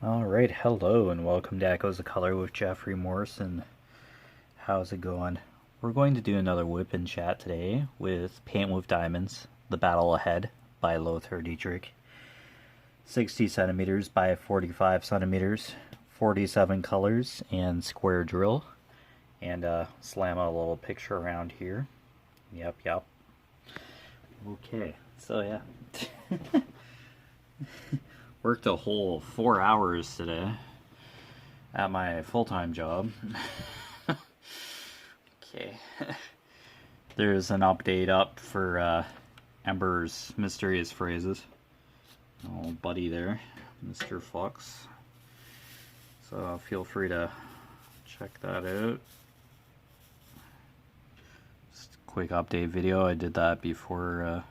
Alright, hello and welcome to Echoes of Color with Jeffery Morrison. How's it going? We're going to do another WIP in chat today with Paint with Diamonds, The Battle Ahead by Lothar Dietrich. 60 centimeters by 45 centimeters, 47 colors, and square drill. And slam a little picture around here. Yep. Okay, so yeah. Worked a whole 4 hours today at my full-time job. Okay. There's an update up for Ember's Mysterious Phrases. Old buddy there, Mr. Fox. So feel free to check that out. Just a quick update video. I did that before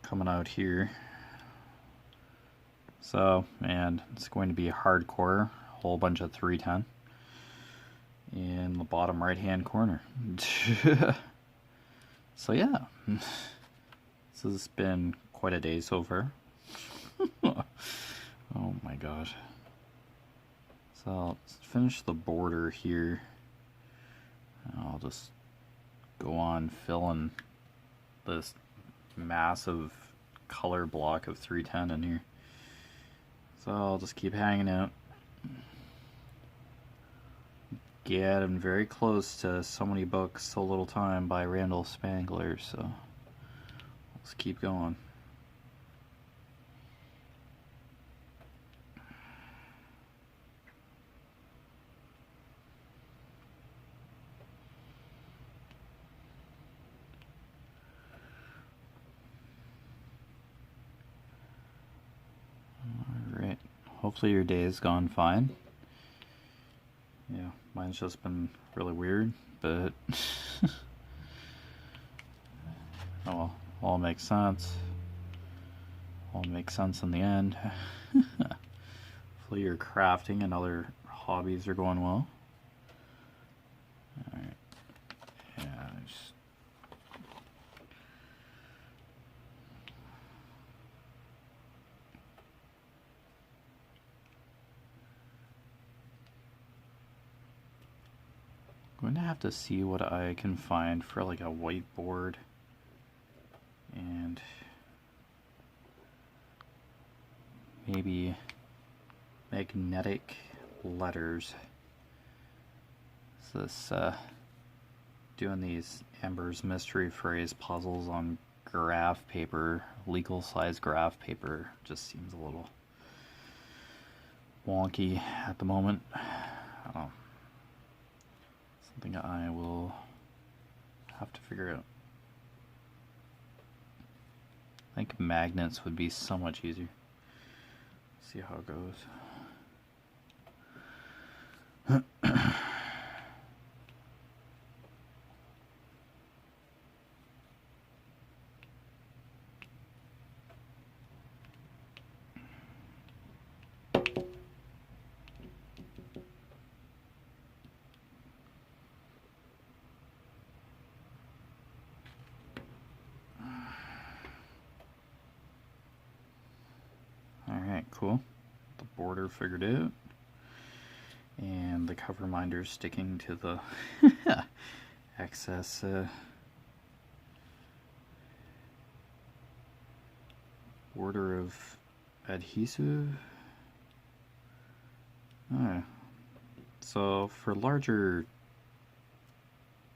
coming out here. So, and it's going to be hardcore, a whole bunch of 310 in the bottom right hand corner. So yeah, this has been quite a day so far. Oh my gosh. So let's finish the border here. I'll just go on filling this massive color block of 310 in here. So I'll just keep hanging out. Getting very close to So Many Books, So Little Time by Randall Spangler, so let's keep going. Alright, hopefully your day has gone fine. Yeah, mine's just been really weird, but oh well, all makes sense. All makes sense in the end. Hopefully your crafting and other hobbies are going well. Alright, yeah, just going to have to see what I can find for like a whiteboard and maybe magnetic letters. So this doing these Ember's mystery phrase puzzles on graph paper, legal size graph paper, just seems a little wonky at the moment. I don't know. Something I will have to figure out. I think magnets would be so much easier. See how it goes. Alright, cool. The border figured out. And the cover minder's sticking to the excess border of adhesive. Alright. So for larger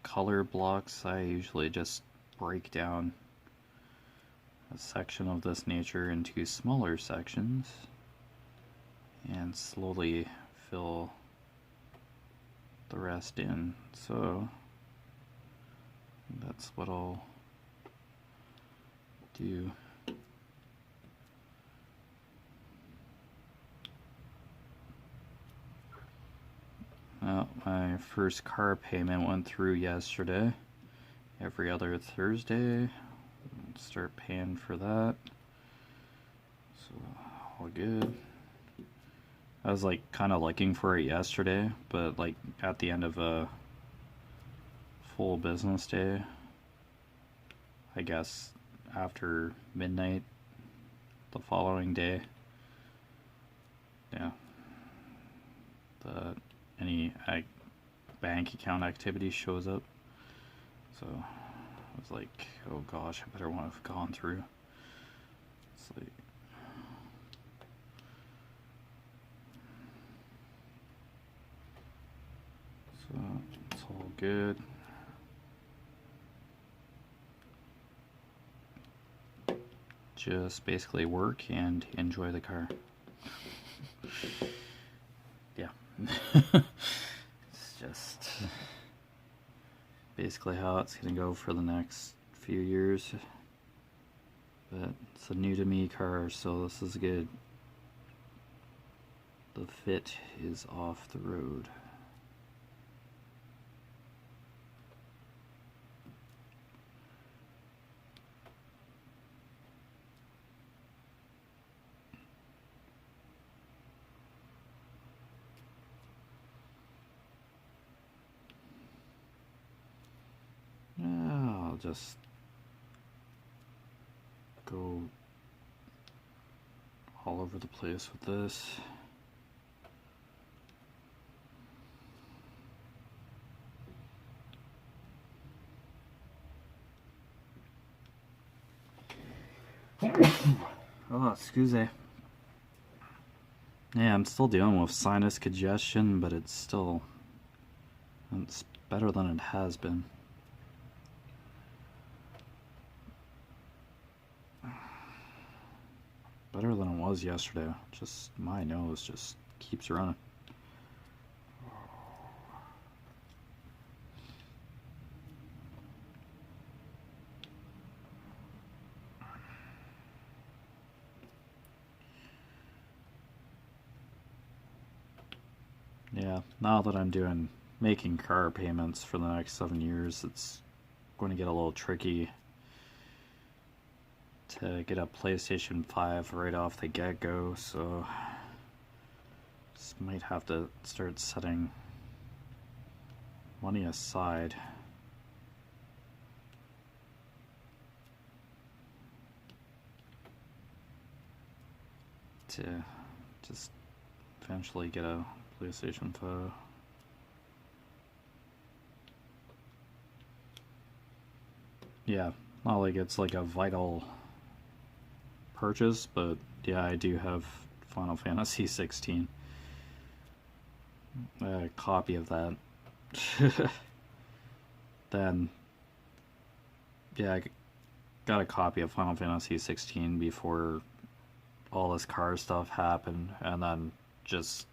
color blocks, I usually just break down a section of this nature into smaller sections and slowly fill the rest in. So that's what I'll do. Well, my first car payment went through yesterday. Every other Thursday, start paying for that. So all good. I was like kind of looking for it yesterday, but like at the end of a full business day, I guess after midnight the following day, yeah, any bank account activity shows up. So I was like, oh gosh, I better want to have gone through. It's like, so it's all good. Just basically work and enjoy the car. Yeah. It's just basically how it's gonna go for the next few years. But it's a new to me car, so this is good. The fit is off the road. I'll just go all over the place with this. Oh, excuse me. Yeah, I'm still dealing with sinus congestion, but it's better than it has been. Better than it was yesterday. Just my nose just keeps running. Yeah, now that I'm making car payments for the next 7 years, it's going to get a little tricky to get a PlayStation 5 right off the get-go, so just might have to start setting money aside. To just eventually get a PlayStation 5. Yeah, not like it's like a vital purchase, but yeah, I do have Final Fantasy 16. A copy of that. Then, yeah, I got a copy of Final Fantasy 16 before all this car stuff happened, and then just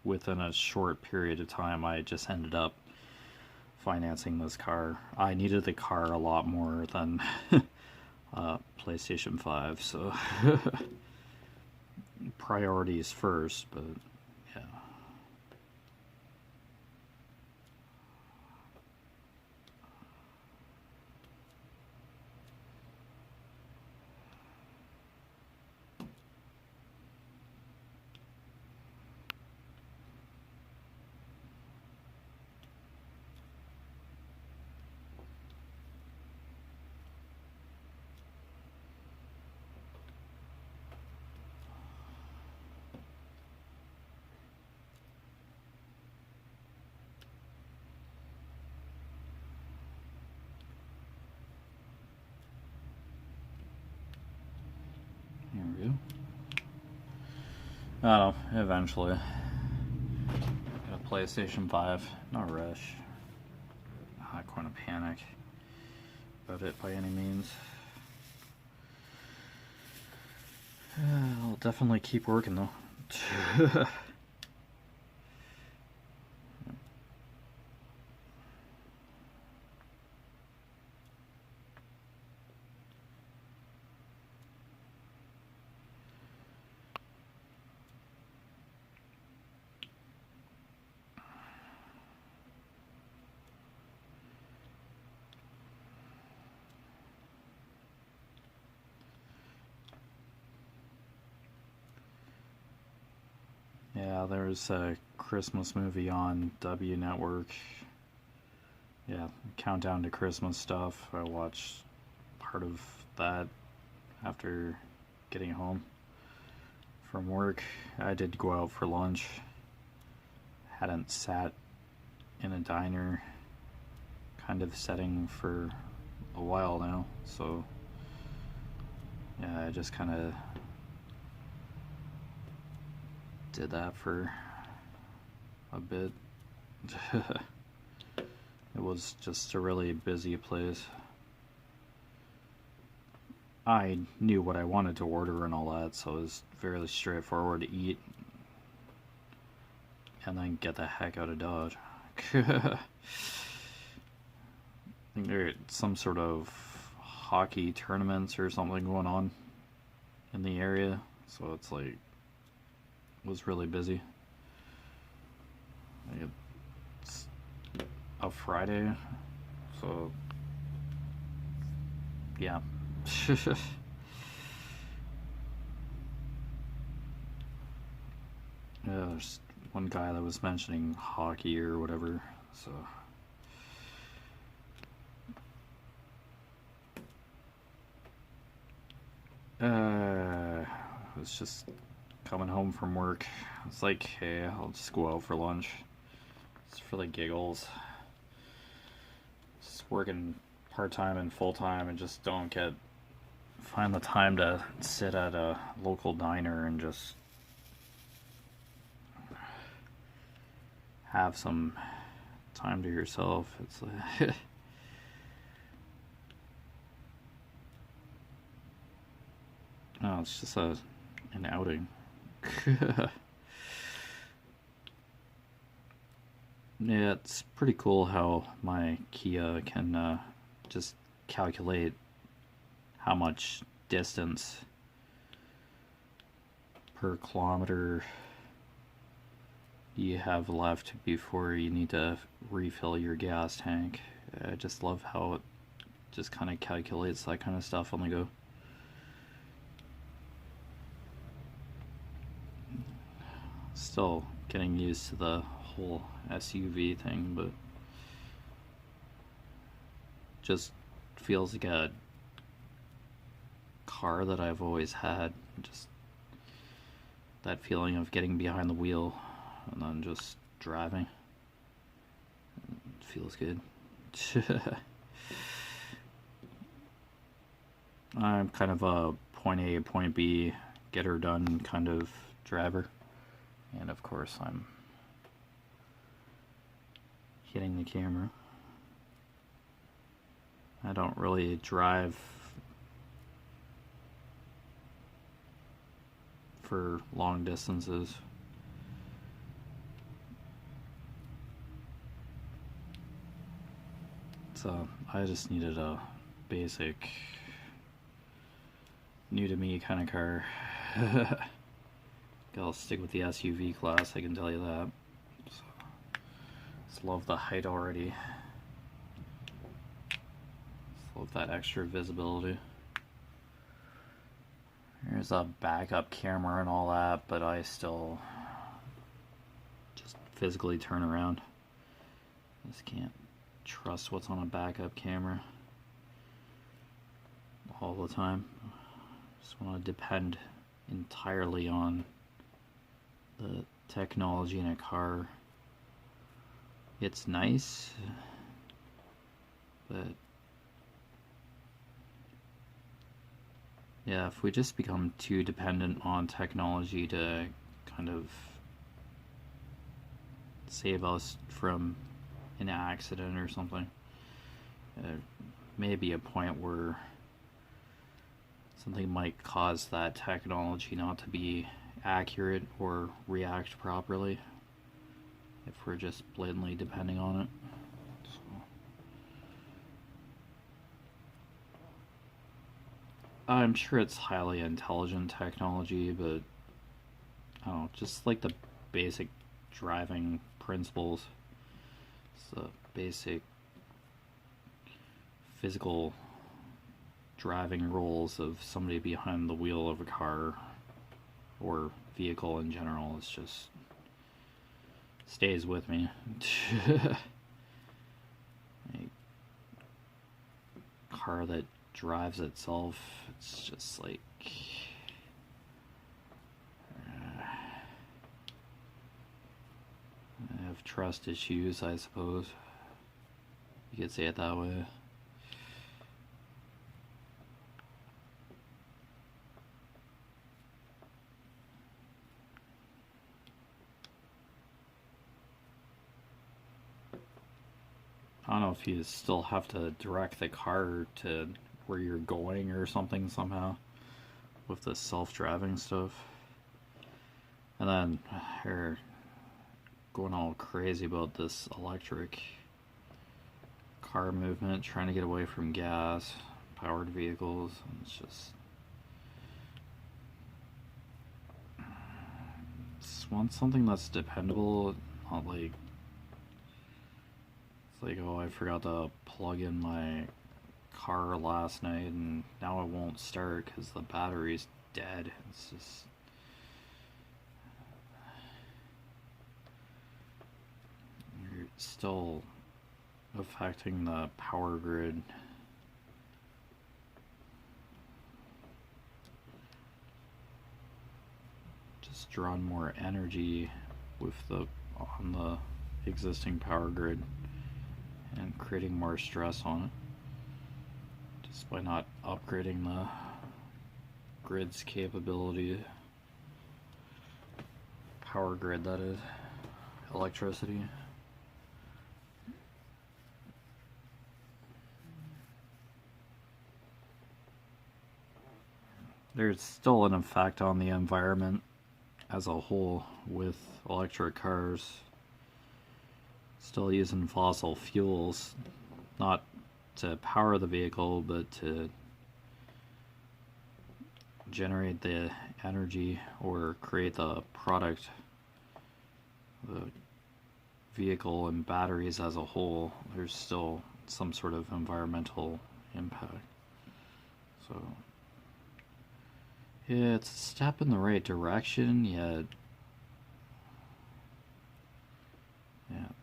within a short period of time, I just ended up financing this car. I needed the car a lot more than PlayStation 5, so priorities first, but yeah. Here we go. Oh, eventually. Get a PlayStation 5. No rush. Not going to panic about it by any means. I'll definitely keep working though. Yeah, there's a Christmas movie on W Network. Yeah, Countdown to Christmas stuff. I watched part of that after getting home from work. I did go out for lunch. Hadn't sat in a diner kind of setting for a while now, so yeah, I just kind of did that for a bit. It was just a really busy place. I knew what I wanted to order and all that, so it was fairly straightforward to eat and then get the heck out of Dodge. I think there's some sort of hockey tournaments or something going on in the area, so it's like, it was really busy. It's a Friday, so yeah. Yeah, there's one guy that was mentioning hockey or whatever, so I was just coming home from work. It's like, hey, I'll just go out for lunch. It's for the giggles. Just working part-time and full-time and just don't find the time to sit at a local diner and just have some time to yourself. It's like no, it's just an outing. Yeah, it's pretty cool how my Kia can just calculate how much distance per kilometer you have left before you need to refill your gas tank. I just love how it just kind of calculates that kind of stuff on the go. Still getting used to the whole SUV thing, but just feels like a car that I've always had. Just that feeling of getting behind the wheel and then just driving. It feels good. I'm kind of a point A, point B, get her done kind of driver. And of course I'm hitting the camera. I don't really drive for long distances. So I just needed a basic, new to me kind of car. I'll stick with the SUV class, I can tell you that. So, just love the height already. Just love that extra visibility. There's a backup camera and all that, but I still just physically turn around. Just can't trust what's on a backup camera all the time. Just want to depend entirely on the technology in a car. It's nice, but yeah, if we just become too dependent on technology to kind of save us from an accident or something, may be a point where something might cause that technology not to be accurate or react properly if we're just blatantly depending on it. So, I'm sure it's highly intelligent technology, but I don't know, just like the basic driving principles, it's the basic physical driving rules of somebody behind the wheel of a car or vehicle in general. It's just stays with me. A car that drives itself, it's just like, trust issues, I suppose. You could say it that way. I don't know if you still have to direct the car to where you're going or something somehow with the self-driving stuff. And then they're going all crazy about this electric car movement, trying to get away from gas powered vehicles. It's just, want something that's dependable, not like, it's like, oh, I forgot to plug in my car last night and now it won't start because the battery's dead. It's just, you're still affecting the power grid. Just drawing more energy with on the existing power grid and creating more stress on it just by not upgrading the grid's capability. Power grid, that is. Electricity. There's still an effect on the environment as a whole with electric cars still using fossil fuels, not to power the vehicle but to generate the energy or create the product, the vehicle and batteries as a whole. There's still some sort of environmental impact. So yeah, it's a step in the right direction, yet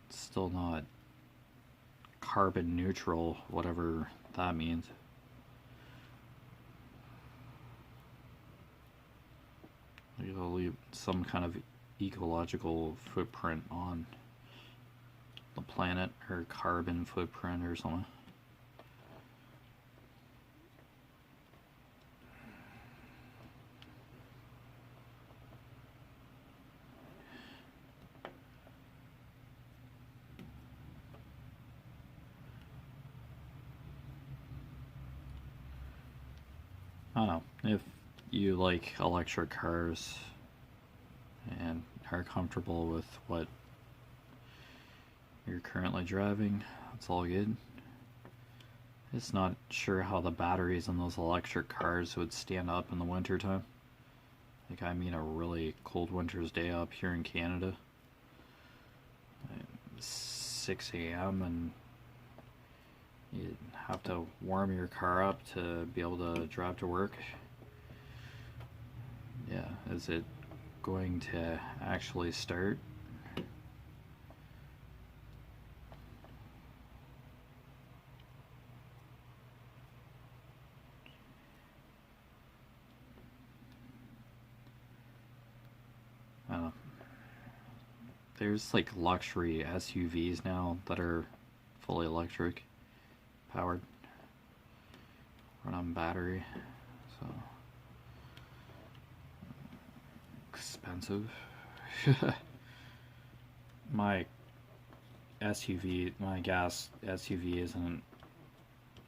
it's still not carbon neutral, whatever that means. You'll leave some kind of ecological footprint on the planet, or carbon footprint or something. I don't know, if you like electric cars and are comfortable with what you're currently driving, it's all good. Just not sure how the batteries in those electric cars would stand up in the winter time. Like, I mean, a really cold winter's day up here in Canada. 6 a.m. and you have to warm your car up to be able to drive to work. Yeah, is it going to actually start? I don't know. There's like luxury SUVs now that are fully electric powered, run on battery, so expensive. My SUV, my gas SUV isn't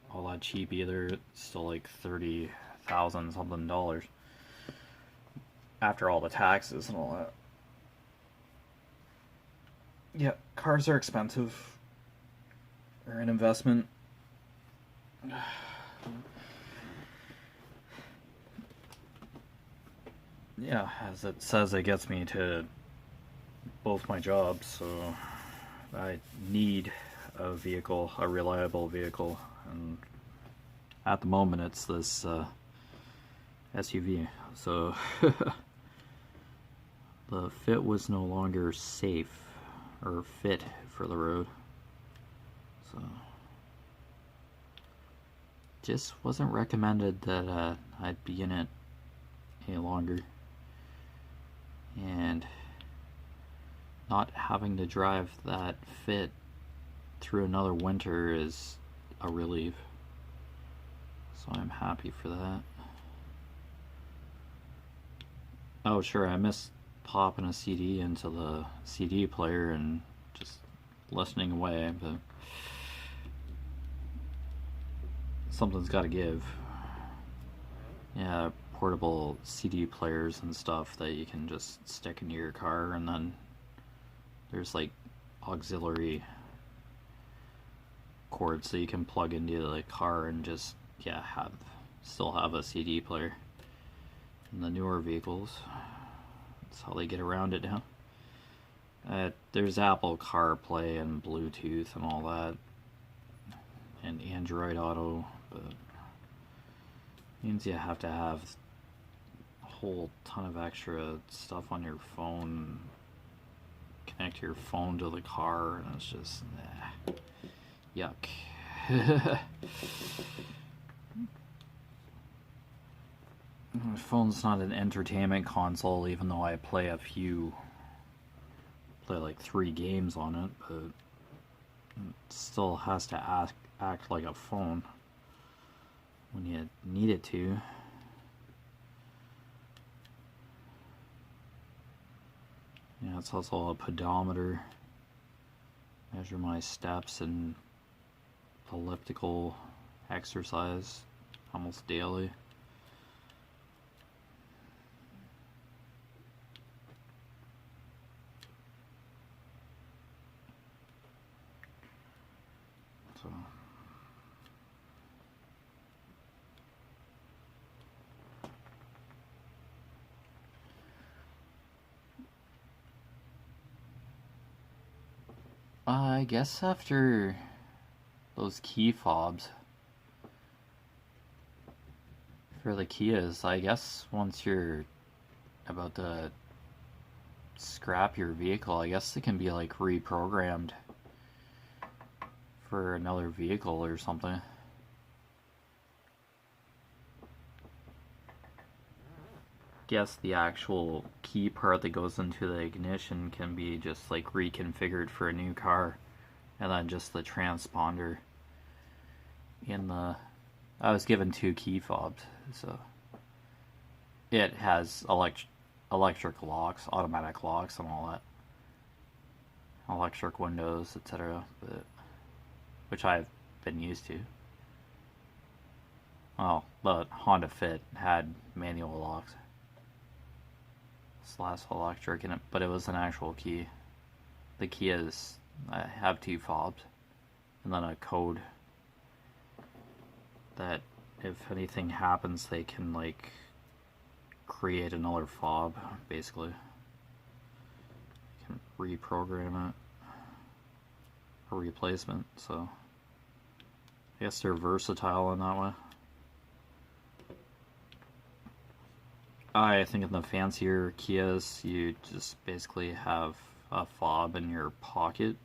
all that cheap either. It's still like $30,000 something dollars after all the taxes and all that. Yeah, cars are expensive. They're an investment. Yeah, as it says, it gets me to both my jobs, so I need a vehicle, a reliable vehicle, and at the moment it's this SUV. So the Fit was no longer safe or fit for the road, so just wasn't recommended that I'd be in it any longer. And not having to drive that fit through another winter is a relief. So I'm happy for that. Oh, sure, I miss popping a CD into the CD player and just listening away, but something's got to give. Yeah, portable CD players and stuff that you can just stick into your car, and then there's like auxiliary cords that you can plug into the car and just still have a CD player. In the newer vehicles, that's how they get around it now. There's Apple CarPlay and Bluetooth and all that, and Android Auto, but means you have to have a whole ton of extra stuff on your phone, connect your phone to the car, and it's just yuck. My phone's not an entertainment console, even though I play like 3 games on it, but it still has to act like a phone when you need it to. Yeah, it's also a pedometer. Measure my steps and elliptical exercise almost daily. So I guess after those key fobs for the Kias, I guess once you're about to scrap your vehicle, I guess it can be like reprogrammed for another vehicle or something. Guess the actual key part that goes into the ignition can be just like reconfigured for a new car, and then just the transponder in the I was given 2 key fobs, so it has electric locks, automatic locks, and all that, electric windows, etc., but which I've been used to. Well, the Honda Fit had manual locks / electric in it, but it was an actual key. The key is, I have 2 fobs, and then a code that if anything happens, they can like create another fob, basically. You can reprogram it, a replacement, so I guess they're versatile in that way. I think in the fancier Kias, you just basically have a fob in your pocket,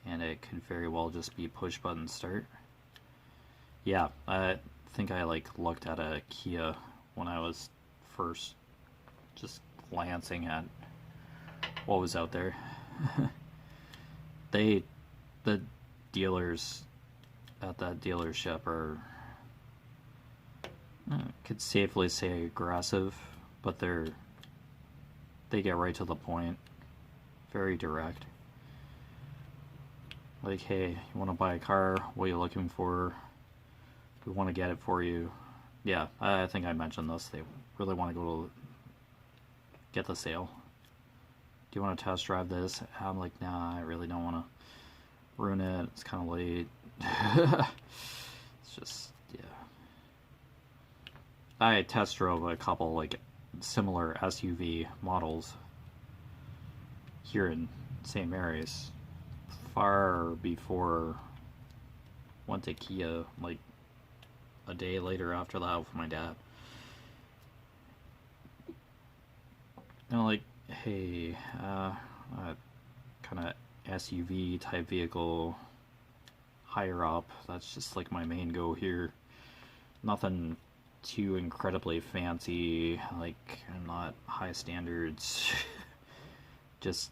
and it could very well just be push button start. Yeah, I think I like looked at a Kia when I was first just glancing at what was out there. The dealers at that dealership are, I could safely say, aggressive, but they get right to the point, very direct. Like, hey, you want to buy a car? What are you looking for? We want to get it for you. Yeah, I think I mentioned this. They really want to go to get the sale. Do you want to test drive this? I'm like, nah, I really don't want to ruin it. It's kind of late. It's just, yeah. I test drove a couple like similar SUV models here in same areas far before went to Kia, like a day later after that with my dad. And I'm like, hey, kind of SUV type vehicle, higher up, that's just like my main go here. Nothing too incredibly fancy, like, I'm not high standards. Just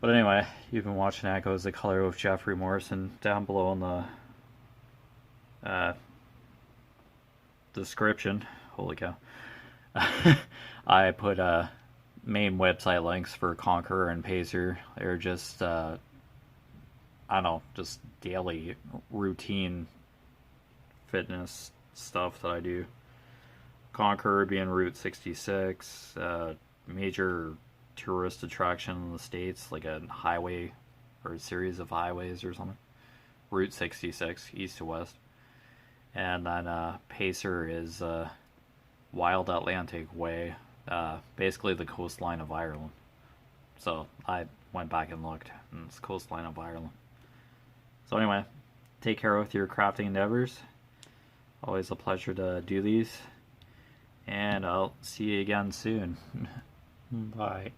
But anyway, you've been watching Echoes the Color with Jeffery Morrison. Down below in the description, holy cow, I put main website links for Conqueror and Pacer. They're just, I don't know, just daily routine fitness stuff that I do. Conqueror being Route 66, major tourist attraction in the States, like a highway or a series of highways or something. Route 66, east to west. And then Pacer is Wild Atlantic Way, basically the coastline of Ireland. So I went back and looked, and it's the coastline of Ireland. So anyway, take care with your crafting endeavors. Always a pleasure to do these. And I'll see you again soon. Bye.